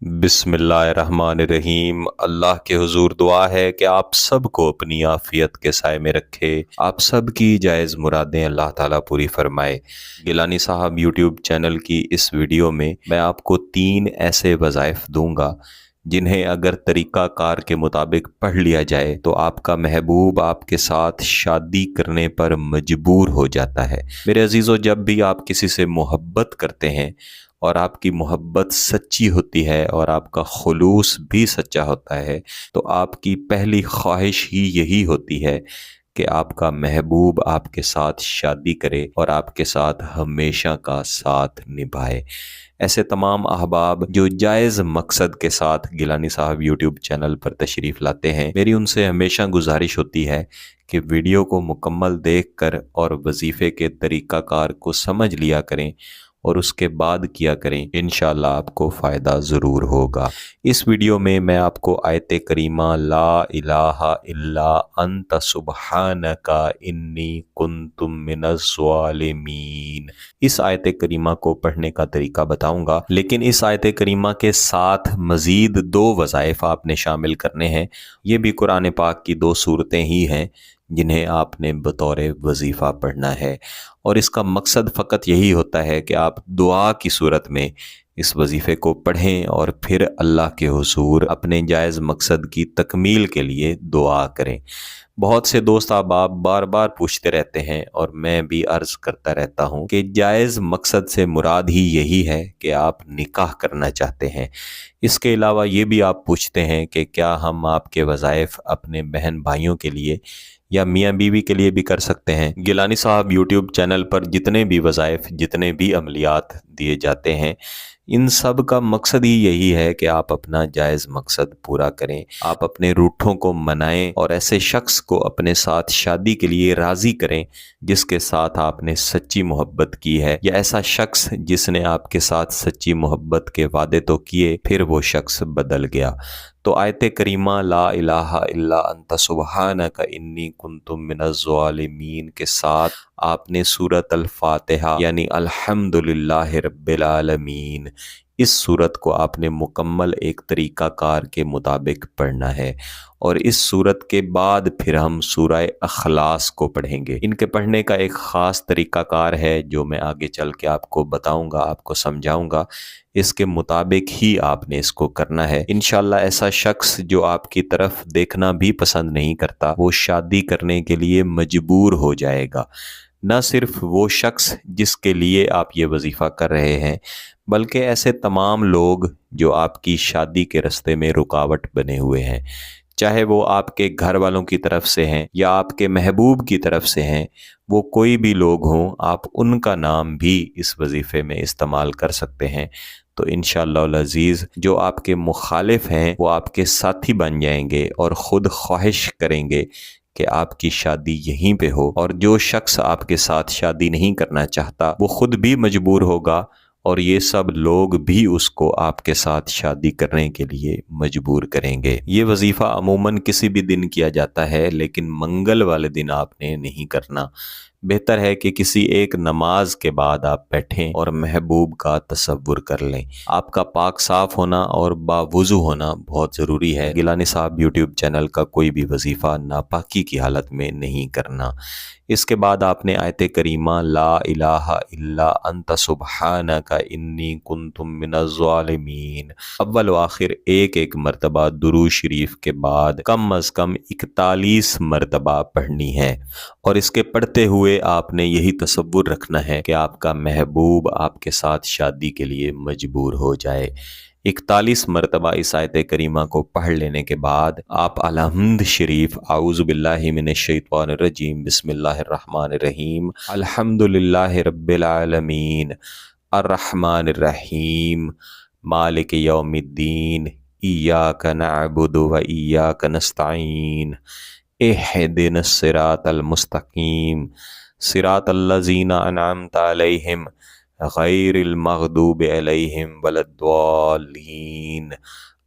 بسم اللہ الرحمن الرحیم۔ اللہ کے حضور دعا ہے کہ آپ سب کو اپنی عافیت کے سائے میں رکھے، آپ سب کی جائز مرادیں اللہ تعالیٰ پوری فرمائے۔ گیلانی صاحب یوٹیوب چینل کی اس ویڈیو میں آپ کو 3 ایسے وظائف دوں گا جنہیں اگر طریقہ کار کے مطابق پڑھ لیا جائے تو آپ کا محبوب آپ کے ساتھ شادی کرنے پر مجبور ہو جاتا ہے۔ میرے عزیزو، جب بھی آپ کسی سے محبت کرتے ہیں اور آپ کی محبت سچی ہوتی ہے اور آپ کا خلوص بھی سچا ہوتا ہے تو آپ کی پہلی خواہش ہی یہی ہوتی ہے کہ آپ کا محبوب آپ کے ساتھ شادی کرے اور آپ کے ساتھ ہمیشہ کا ساتھ نبھائے۔ ایسے تمام احباب جو جائز مقصد کے ساتھ گیلانی صاحب یوٹیوب چینل پر تشریف لاتے ہیں، میری ان سے ہمیشہ گزارش ہوتی ہے کہ ویڈیو کو مکمل دیکھ کر اور وظیفے کے طریقہ کار کو سمجھ لیا کریں اور اس کے بعد کیا کریں، انشاءاللہ آپ کو فائدہ ضرور ہوگا۔ اس ویڈیو میں آپ کو آیت کریمہ لا الہ الا انت سبحانک انی کنت من الظالمین، اس آیت کریمہ کو پڑھنے کا طریقہ بتاؤں گا، لیکن اس آیت کریمہ کے ساتھ مزید 2 وظائف آپ نے شامل کرنے ہیں۔ یہ بھی قرآن پاک کی 2 صورتیں ہی ہیں جنہیں آپ نے بطور وظیفہ پڑھنا ہے، اور اس کا مقصد فقط یہی ہوتا ہے کہ آپ دعا کی صورت میں اس وظیفے کو پڑھیں اور پھر اللہ کے حضور اپنے جائز مقصد کی تکمیل کے لیے دعا کریں۔ بہت سے دوست احباب بار بار پوچھتے رہتے ہیں اور میں بھی عرض کرتا رہتا ہوں کہ جائز مقصد سے مراد ہی یہی ہے کہ آپ نکاح کرنا چاہتے ہیں۔ اس کے علاوہ یہ بھی آپ پوچھتے ہیں کہ کیا ہم آپ کے وظائف اپنے بہن بھائیوں کے لیے یا میاں بیوی کے لیے بھی کر سکتے ہیں؟ گیلانی صاحب یوٹیوب چینل پر جتنے بھی وظائف، جتنے بھی عملیات دیے جاتے ہیں، ان سب کا مقصد ہی یہی ہے کہ آپ اپنا جائز مقصد پورا کریں، آپ اپنے روٹھوں کو منائیں اور ایسے شخص کو اپنے ساتھ شادی کے لیے راضی کریں جس کے ساتھ آپ نے سچی محبت کی ہے، یا ایسا شخص جس نے آپ کے ساتھ سچی محبت کے وعدے تو کیے پھر وہ شخص بدل گیا۔ تو آیت کریمہ لا الہ الا انت سبحانک انی کنت من الظالمین کے ساتھ آپ نے سورۃ الفاتحہ یعنی الحمدللہ رب العالمین، اس سورت کو آپ نے مکمل ایک طریقہ کار کے مطابق پڑھنا ہے، اور اس سورت کے بعد پھر ہم سورہ اخلاص کو پڑھیں گے۔ ان کے پڑھنے کا ایک خاص طریقہ کار ہے جو میں آگے چل کے آپ کو بتاؤں گا، آپ کو سمجھاؤں گا، اس کے مطابق ہی آپ نے اس کو کرنا ہے۔ انشاءاللہ ایسا شخص جو آپ کی طرف دیکھنا بھی پسند نہیں کرتا وہ شادی کرنے کے لیے مجبور ہو جائے گا۔ نہ صرف وہ شخص جس کے لیے آپ یہ وظیفہ کر رہے ہیں، بلکہ ایسے تمام لوگ جو آپ کی شادی کے راستے میں رکاوٹ بنے ہوئے ہیں، چاہے وہ آپ کے گھر والوں کی طرف سے ہیں یا آپ کے محبوب کی طرف سے ہیں، وہ کوئی بھی لوگ ہوں، آپ ان کا نام بھی اس وظیفے میں استعمال کر سکتے ہیں۔ تو انشاءاللہ العزیز جو آپ کے مخالف ہیں وہ آپ کے ساتھی بن جائیں گے اور خود خواہش کریں گے کہ آپ کی شادی یہیں پہ ہو، اور جو شخص آپ کے ساتھ شادی نہیں کرنا چاہتا وہ خود بھی مجبور ہوگا، اور یہ سب لوگ بھی اس کو آپ کے ساتھ شادی کرنے کے لیے مجبور کریں گے۔ یہ وظیفہ عموماً کسی بھی دن کیا جاتا ہے، لیکن منگل والے دن آپ نے نہیں کرنا۔ بہتر ہے کہ کسی ایک نماز کے بعد آپ بیٹھیں اور محبوب کا تصور کر لیں۔ آپ کا پاک صاف ہونا اور باوضو ہونا بہت ضروری ہے۔ گیلانی صاحب یوٹیوب چینل کا کوئی بھی وظیفہ ناپاکی کی حالت میں نہیں کرنا۔ اس کے بعد آپ نے آیت کریمہ لا الہ الا انت سبحانک انی کنت من الظالمین اول و آخر ایک مرتبہ درود شریف کے بعد کم از کم 41 مرتبہ پڑھنی ہے، اور اس کے پڑھتے ہوئے آپ نے یہی تصور رکھنا ہے کہ آپ کا محبوب آپ کے ساتھ شادی کے لیے مجبور ہو جائے۔ 41 مرتبہ اس آیت کریمہ کو پڑھ لینے کے بعد آپ الحمد شریف اعوذ باللہ من الشیطان الرجیم بسم اللہ الرحمن الرحیم الحمدللہ رب العالمین الرحمن الرحیم مالک یوم الدین ایاک نعبد و ایاک نستعین اہدنا الصراط المستقیم صراط الذین انعمت علیہم غیر المغضوب علیہم ولا الضالین